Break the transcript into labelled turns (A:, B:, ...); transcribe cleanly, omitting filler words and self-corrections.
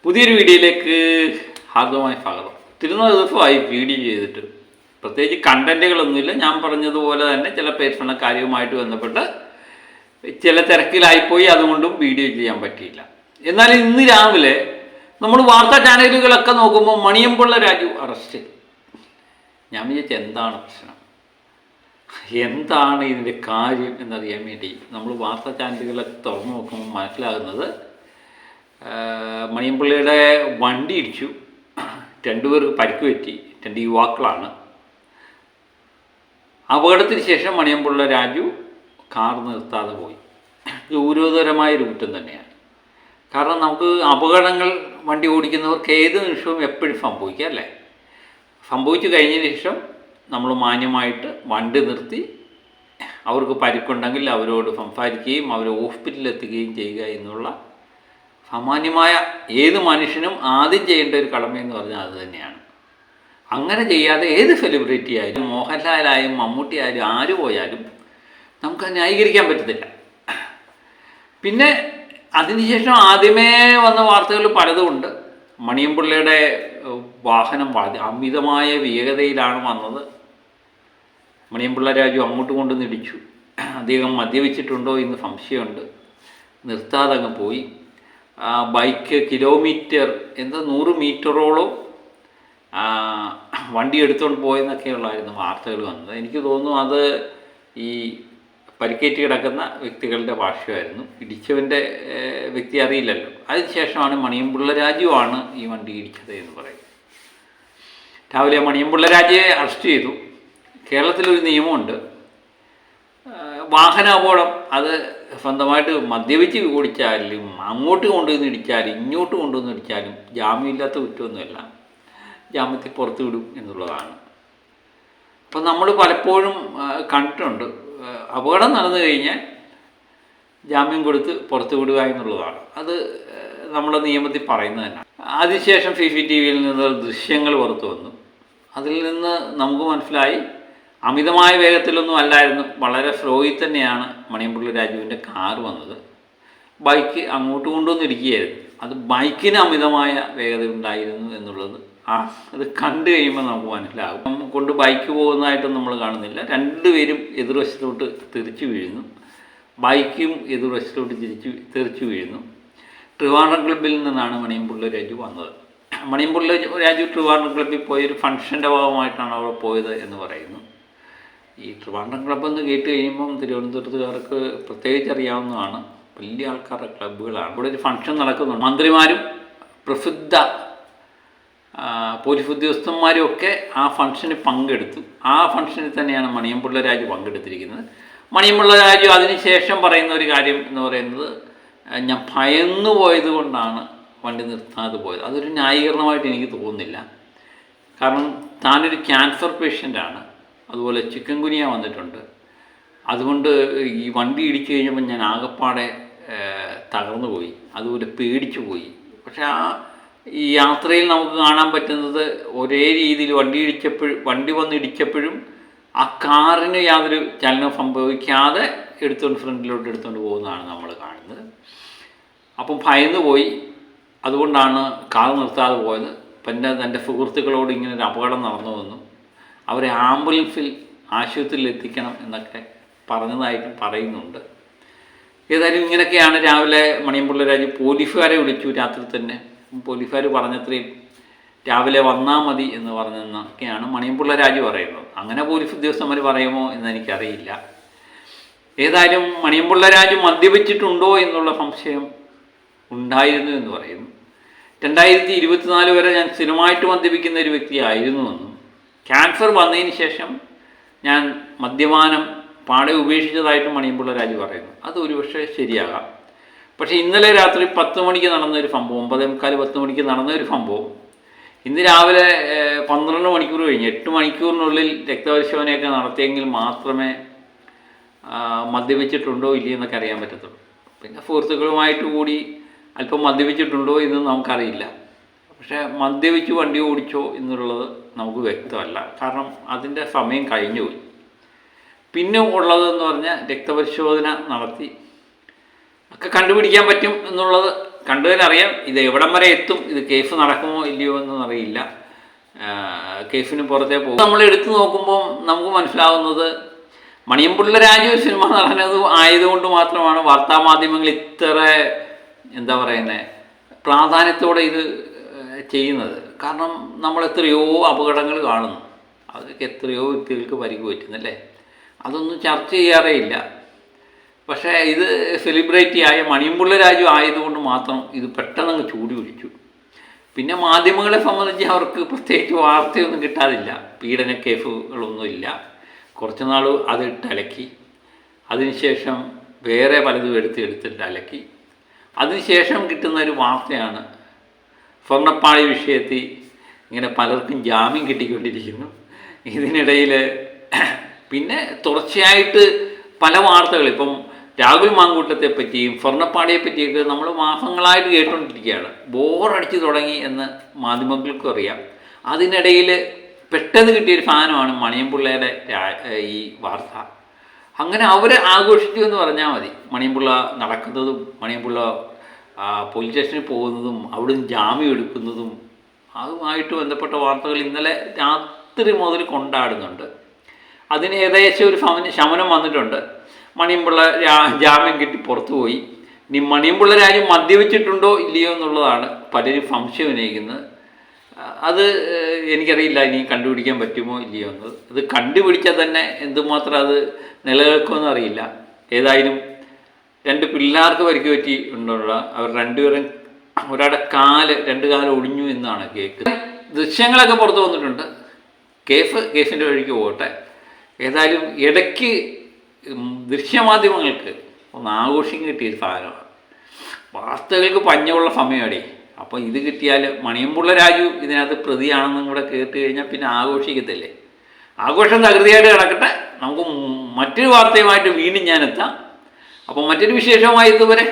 A: പുതിയൊരു വീഡിയോയിലേക്ക് ഹാർദവമായ സ്വാഗതം. തിരുനാൾ ദിവസമായി വീഡിയോ ചെയ്തിട്ട് പ്രത്യേകിച്ച് കണ്ടന്റുകളൊന്നുമില്ല. ഞാൻ പറഞ്ഞതുപോലെ തന്നെ ചില പേഴ്സണൽ കാര്യവുമായിട്ട് ബന്ധപ്പെട്ട് ചില തിരക്കിലായിപ്പോയി, അതുകൊണ്ടും വീഡിയോ ചെയ്യാൻ പറ്റിയില്ല. എന്നാൽ ഇന്ന് രാവിലെ നമ്മൾ വാർത്താ ചാനലുകളൊക്കെ നോക്കുമ്പോൾ മണിയമ്പിള്ള രാജു അറസ്റ്റ്. ഞാൻ വിചാരിച്ച എന്താണ് പ്രശ്നം, എന്താണ് ഇതിൻ്റെ കാര്യം എന്നറിയാൻ വേണ്ടി നമ്മൾ വാർത്താ ചാനലുകളൊക്കെ തുറന്നു നോക്കുമ്പോൾ മനസ്സിലാകുന്നത് മണിയമ്പിള്ളയുടെ വണ്ടി ഇടിച്ചു, രണ്ടുപേർക്ക് പരിക്ക് പറ്റി, 2 യുവാക്കളാണ്. അപകടത്തിന് ശേഷം മണിയമ്പിള്ള രാജു കാർ നിർത്താതെ പോയി. ഗൗരവതരമായൊരു കുറ്റം തന്നെയാണ്. കാരണം നമുക്ക് അപകടങ്ങൾ വണ്ടി ഓടിക്കുന്നവർക്ക് ഏത് നിമിഷവും എപ്പോഴും സംഭവിക്കാം അല്ലേ. സംഭവിച്ചു കഴിഞ്ഞതിന് ശേഷം നമ്മൾ മാന്യമായിട്ട് വണ്ടി നിർത്തി അവർക്ക് പരിക്കുണ്ടെങ്കിൽ അവരോട് സംസാരിക്കുകയും അവരെ ഹോസ്പിറ്റലിൽ എത്തുകയും ചെയ്യുക എന്നുള്ള സാമാന്യമായ ഏത് മനുഷ്യനും ആദ്യം ചെയ്യേണ്ട ഒരു കടമയെന്ന് പറഞ്ഞാൽ അത് തന്നെയാണ്. അങ്ങനെ ചെയ്യാതെ ഏത് സെലിബ്രിറ്റി ആയാലും, മോഹൻലാലായാലും മമ്മൂട്ടി ആയാലും ആര് പോയാലും നമുക്ക് ന്യായീകരിക്കാൻ പറ്റത്തില്ല. പിന്നെ അതിനുശേഷം ആദ്യമേ വന്ന വാർത്തകൾ പലതുമുണ്ട്. മണിയമ്പിള്ളയുടെ വാഹനം അമിതമായ വേഗതയിലാണ് വന്നത്. മണിയമ്പിള്ള രാജു അങ്ങോട്ട് കൊണ്ടുവന്ന് ഇടിച്ചു. അദ്ദേഹം മദ്യപിച്ചിട്ടുണ്ടോ എന്ന് സംശയമുണ്ട്. നിർത്താതെ അങ്ങ് പോയി. ബൈക്ക് കിലോമീറ്റർ 100 മീറ്ററോളം വണ്ടി എടുത്തുകൊണ്ട് പോയെന്നൊക്കെയുള്ളായിരുന്നു വാർത്തകൾ വന്നത്. എനിക്ക് തോന്നുന്നു അത് ഈ പരിക്കേറ്റ് കിടക്കുന്ന വ്യക്തികളുടെ ഭാഷയായിരുന്നു. ഇടിച്ചവൻ്റെ വ്യക്തി അറിയില്ലല്ലോ. അതിനുശേഷമാണ് മണിയമ്പിള്ള രാജുവാണ് ഈ വണ്ടി ഇടിച്ചത് എന്ന് പറയുന്നത്. രാവിലെ മണിയമ്പിള്ള രാജുവെ അറസ്റ്റ് ചെയ്തു. കേരളത്തിലൊരു നിയമമുണ്ട്, വാഹന അപകടം അത് സ്വന്തമായിട്ട് മദ്യപിച്ച് ഓടിച്ചാലും അങ്ങോട്ട് കൊണ്ടുവന്ന് ഇടിച്ചാലും ഇങ്ങോട്ട് കൊണ്ടുവന്ന് ഇടിച്ചാലും ജാമ്യമില്ലാത്ത കുറ്റമൊന്നുമല്ല, ജാമ്യത്തിൽ പുറത്തു വിടും എന്നുള്ളതാണ്. അപ്പം നമ്മൾ പലപ്പോഴും കണ്ടിട്ടുണ്ട്, അപകടം നടന്നു കഴിഞ്ഞാൽ ജാമ്യം കൊടുത്ത് പുറത്തു വിടുക എന്നുള്ളതാണ്. അത് നമ്മുടെ നിയമത്തിൽ പറയുന്നത് തന്നെ. അതിനുശേഷം CCTVയിൽ നിന്ന് ദൃശ്യങ്ങൾ പുറത്തു വന്നു. അതിൽ നിന്ന് നമുക്ക് മനസ്സിലായി അമിതമായ വേഗത്തിലൊന്നും അല്ലായിരുന്നു, വളരെ സ്ലോയിൽ തന്നെയാണ് മണിയമ്പിള്ള രാജുവിൻ്റെ കാർ വന്നത്. ബൈക്ക് അങ്ങോട്ട് കൊണ്ടുവന്നിരിക്കുകയായിരുന്നു. അത് ബൈക്കിന് അമിതമായ വേഗത ഉണ്ടായിരുന്നു എന്നുള്ളത് അത് കണ്ടു കഴിയുമ്പോൾ നമുക്ക് മനസ്സിലാകും. കൊണ്ട് ബൈക്ക് പോകുന്നതായിട്ടും നമ്മൾ കാണുന്നില്ല. രണ്ടുപേരും എതിർവശത്തോട്ട് തെറിച്ചു വീഴുന്നു. ബൈക്കും എതിർവശത്തോട്ട് തെറിച്ചു വീഴുന്നു. ട്രിവാൻഡ്രം ക്ലബ്ബിൽ നിന്നാണ് മണിയമ്പിള്ള രാജു വന്നത്. മണിയമ്പിള്ള രാജു ട്രിവാൻഡ്രം ക്ലബ്ബിൽ പോയൊരു ഫംഗ്ഷൻ്റെ ഭാഗമായിട്ടാണ് അവിടെ പോയത് എന്ന് പറയുന്നു. ഈ ട്രിവാൻഡ്രം ക്ലബ്ബ് എന്ന് കേട്ട് കഴിയുമ്പം തിരുവനന്തപുരത്തുകാർക്ക് പ്രത്യേകിച്ച് അറിയാവുന്നതാണ്. വലിയ ആൾക്കാരുടെ ക്ലബ്ബുകളാണ്. ഇവിടെ ഒരു ഫംഗ്ഷൻ നടക്കുന്നുണ്ട്. മന്ത്രിമാരും പ്രസിദ്ധ പോലീസ് ഉദ്യോഗസ്ഥന്മാരും ഒക്കെ ആ ഫംഗ്ഷനിൽ പങ്കെടുത്തു. ആ ഫംഗ്ഷനിൽ തന്നെയാണ് മണിയമ്പിള്ള രാജു പങ്കെടുത്തിരിക്കുന്നത്. മണിയമ്പിള്ള രാജു അതിനുശേഷം പറയുന്ന ഒരു കാര്യം എന്ന് പറയുന്നത്, ഞാൻ ഭയന്നു പോയത് കൊണ്ടാണ് വണ്ടി നിർത്താതെ പോയത്. അതൊരു ന്യായീകരണമായിട്ട് എനിക്ക് തോന്നുന്നില്ല. കാരണം താനൊരു ക്യാൻസർ പേഷ്യൻ്റാണ്, അതുപോലെ ചിക്കൻ ഗുനിയ വന്നിട്ടുണ്ട്. അതുകൊണ്ട് ഈ വണ്ടി ഇടിച്ചു കഴിഞ്ഞപ്പോൾ ഞാൻ ആകപ്പാടെ തകർന്നു പോയി, അതുപോലെ പേടിച്ചു പോയി. പക്ഷേ ഈ യാത്രയിൽ നമുക്ക് കാണാൻ പറ്റുന്നത് ഒരേ രീതിയിൽ വണ്ടി വന്ന് ഇടിച്ചപ്പോഴും ആ കാറിന് യാതൊരു ചലനം സംഭവിക്കാതെ ഫ്രണ്ടിലോട്ട് എടുത്തുകൊണ്ട് പോകുന്നതാണ് നമ്മൾ കാണുന്നത്. അപ്പം ഭയന്നു പോയി, അതുകൊണ്ടാണ് കാർ നിർത്താതെ പോയത്. പിന്നെ തൻ്റെ സുഹൃത്തുക്കളോട് ഇങ്ങനെ ഒരു അപകടം നടന്നു വന്നു, അവരെ ആംബുലൻസിൽ ആശുപത്രിയിൽ എത്തിക്കണം എന്നൊക്കെ പറഞ്ഞതായിട്ടും പറയുന്നുണ്ട്. ഏതായാലും ഇങ്ങനെയൊക്കെയാണ് രാവിലെ മണിയമ്പിള്ള രാജു പോലീസുകാരെ വിളിച്ചു. രാത്രി തന്നെ പോലീസുകാർ പറഞ്ഞത്രയും രാവിലെ വന്നാൽ മതി എന്ന് പറഞ്ഞെന്നൊക്കെയാണ് മണിയമ്പിള്ള രാജു പറയുന്നത്. അങ്ങനെ പോലീസ് ഉദ്യോഗസ്ഥന്മാർ പറയുമോ എന്നെനിക്കറിയില്ല. ഏതായാലും മണിയമ്പിള്ള രാജു മദ്യപിച്ചിട്ടുണ്ടോ എന്നുള്ള സംശയം ഉണ്ടായിരുന്നു എന്ന് പറയുന്നു. 2024 വരെ ഞാൻ സ്ഥിരമായിട്ട് മദ്യപിക്കുന്ന ഒരു വ്യക്തിയായിരുന്നുവെന്നും ക്യാൻസർ വന്നതിന് ശേഷം ഞാൻ മദ്യപാനം പാടെ ഉപേക്ഷിച്ചതായിട്ടും മണിയമ്പിള്ള രാജു പറയുന്നു. അത് ഒരുപക്ഷെ ശരിയാകാം. പക്ഷേ ഇന്നലെ രാത്രി 10 മണിക്ക് നടന്നൊരു സംഭവം, 9:45-10 മണിക്ക് നടന്നൊരു സംഭവം ഇന്ന് രാവിലെ 12 മണിക്കൂർ കഴിഞ്ഞ് 8 മണിക്കൂറിനുള്ളിൽ രക്തപരിശോധനയൊക്കെ നടത്തിയെങ്കിൽ മാത്രമേ മദ്യപിച്ചിട്ടുണ്ടോ ഇല്ലയെന്നൊക്കെ അറിയാൻ പറ്റത്തുള്ളൂ. പിന്നെ സുഹൃത്തുക്കളുമായിട്ട് കൂടി അല്പം മദ്യപിച്ചിട്ടുണ്ടോ എന്ന് നമുക്കറിയില്ല. പക്ഷേ മദ്യപിച്ച് വണ്ടി ഓടിച്ചോ എന്നുള്ളത് നമുക്ക് വ്യക്തമല്ല, കാരണം അതിൻ്റെ സമയം കഴിഞ്ഞു പോയി. പിന്നെ ഉള്ളതെന്ന് പറഞ്ഞാൽ രക്തപരിശോധന നടത്തി ഒക്കെ കണ്ടുപിടിക്കാൻ പറ്റും എന്നുള്ളത് കണ്ടതിനറിയാം ഇത് എവിടം വരെ എത്തും, ഇത് കേസ് നടക്കുമോ ഇല്ലയോ എന്നൊന്നും അറിയില്ല. കേസിന് പുറത്തേ പോകും. നമ്മൾ എടുത്തു നോക്കുമ്പോൾ നമുക്ക് മനസ്സിലാവുന്നത് മണിയംപിള്ള രാജു സിനിമ നടന്നത് ആയതുകൊണ്ട് മാത്രമാണ് വാർത്താമാധ്യമങ്ങൾ ഇത്ര എന്താ പറയുന്നത് പ്രാധാന്യത്തോടെ ഇത് ചെയ്യുന്നത്. കാരണം നമ്മൾ എത്രയോ അപകടങ്ങൾ കാണുന്നു, അതൊക്കെ എത്രയോ വ്യക്തികൾക്ക് പരിക്ക് പറ്റുന്നല്ലേ, അതൊന്നും ചർച്ച ചെയ്യാറേ ഇല്ല. പക്ഷേ ഇത് സെലിബ്രിറ്റി ആയ മണിയംപിള്ള രാജു ആയതുകൊണ്ട് മാത്രം ഇത് പെട്ടെന്ന് ചൂടി പിടിച്ചു. പിന്നെ മാധ്യമങ്ങളെ സംബന്ധിച്ച് അവർക്ക് പ്രത്യേകിച്ച് വാർത്തയൊന്നും കിട്ടാതില്ല, പീഡന കേസുകളൊന്നുമില്ല. കുറച്ച് നാൾ അതിട്ട് അലക്കി, അതിനുശേഷം വേറെ പലതും എടുത്തിട്ട് അലക്കി, അതിനുശേഷം കിട്ടുന്ന ഒരു വാർത്തയാണ് സ്വർണ്ണപ്പാളി വിഷയത്തിൽ ഇങ്ങനെ പലർക്കും ജാമ്യം കിട്ടിക്കൊണ്ടിരിക്കുന്നു. ഇതിനിടയിൽ പിന്നെ തുടർച്ചയായിട്ട് പല വാർത്തകൾ, ഇപ്പം രാഹുൽ മാങ്കൂട്ടത്തെ പറ്റിയും സ്വർണ്ണപ്പാളിയെ പറ്റിയൊക്കെ നമ്മൾ മാസങ്ങളായിട്ട് കേട്ടുകൊണ്ടിരിക്കുകയാണ്. ബോറടിച്ച് തുടങ്ങി എന്ന് മാധ്യമങ്ങൾക്കും അറിയാം. അതിനിടയിൽ പെട്ടെന്ന് കിട്ടിയൊരു സാധനമാണ് മണിയംപിള്ളയുടെ ഈ വാർത്ത. അങ്ങനെ അവർ ആഘോഷിച്ചു എന്ന് പറഞ്ഞാൽ മതി. മണിയംപിള്ള നടക്കുന്നതും മണിയംപിള്ള പോലീസ് സ്റ്റേഷനിൽ പോകുന്നതും അവിടുന്ന് ജാമ്യം എടുക്കുന്നതും അതുമായിട്ട് ബന്ധപ്പെട്ട വാർത്തകൾ ഇന്നലെ രാത്രി മുതൽ കൊണ്ടാടുന്നുണ്ട്. അതിന് ഏകദേശം ഒരു ശമനം വന്നിട്ടുണ്ട്. മണിയംപിള്ള ജാമ്യം കിട്ടി പുറത്തു പോയി. ഇനി മണിയംപിള്ള രാജു മദ്യപിച്ചിട്ടുണ്ടോ ഇല്ലയോ എന്നുള്ളതാണ് പലരും സംശയം ഉന്നയിക്കുന്നത്. അത് എനിക്കറിയില്ല ഇനി കണ്ടുപിടിക്കാൻ പറ്റുമോ ഇല്ലയോ എന്നത്. ഇത് കണ്ടുപിടിച്ചാൽ തന്നെ എന്തുമാത്രം അത് നിലനിൽക്കുമെന്ന് അറിയില്ല. ഏതായാലും 2 പിള്ളേർക്ക് പരിക്ക് പറ്റി ഉണ്ടുള്ള അവർ രണ്ടുപേരും ഒരാളുടെ രണ്ട് കാല് ഒടിഞ്ഞു എന്നാണ് കേൾക്കുന്നത്. ദൃശ്യങ്ങളൊക്കെ പുറത്തു വന്നിട്ടുണ്ട്. കേസിൻ്റെ വഴിക്ക് പോകട്ടെ. ഏതായാലും ഇടയ്ക്ക് ദൃശ്യമാധ്യമങ്ങൾക്ക് ഒന്ന് ആഘോഷം കിട്ടിയൊരു സാധനമാണ്. വാർത്തകൾക്ക് പഞ്ഞമുള്ള സമയമാടേ. അപ്പോൾ ഇത് കിട്ടിയാൽ മണിയംപിള്ള രാജു ഇതിനകത്ത് പ്രതിയാണെന്നും കൂടെ കേട്ട് കഴിഞ്ഞാൽ പിന്നെ ആഘോഷിക്കത്തില്ലേ. ആഘോഷം തകൃതിയായിട്ട് കിടക്കട്ടെ. നമുക്ക് മറ്റൊരു വാർത്തയുമായിട്ട് വീണ്ടും ഞാൻ എത്താം. അപ്പോൾ മറ്റൊരു വിശേഷമായി ഇതുവരെ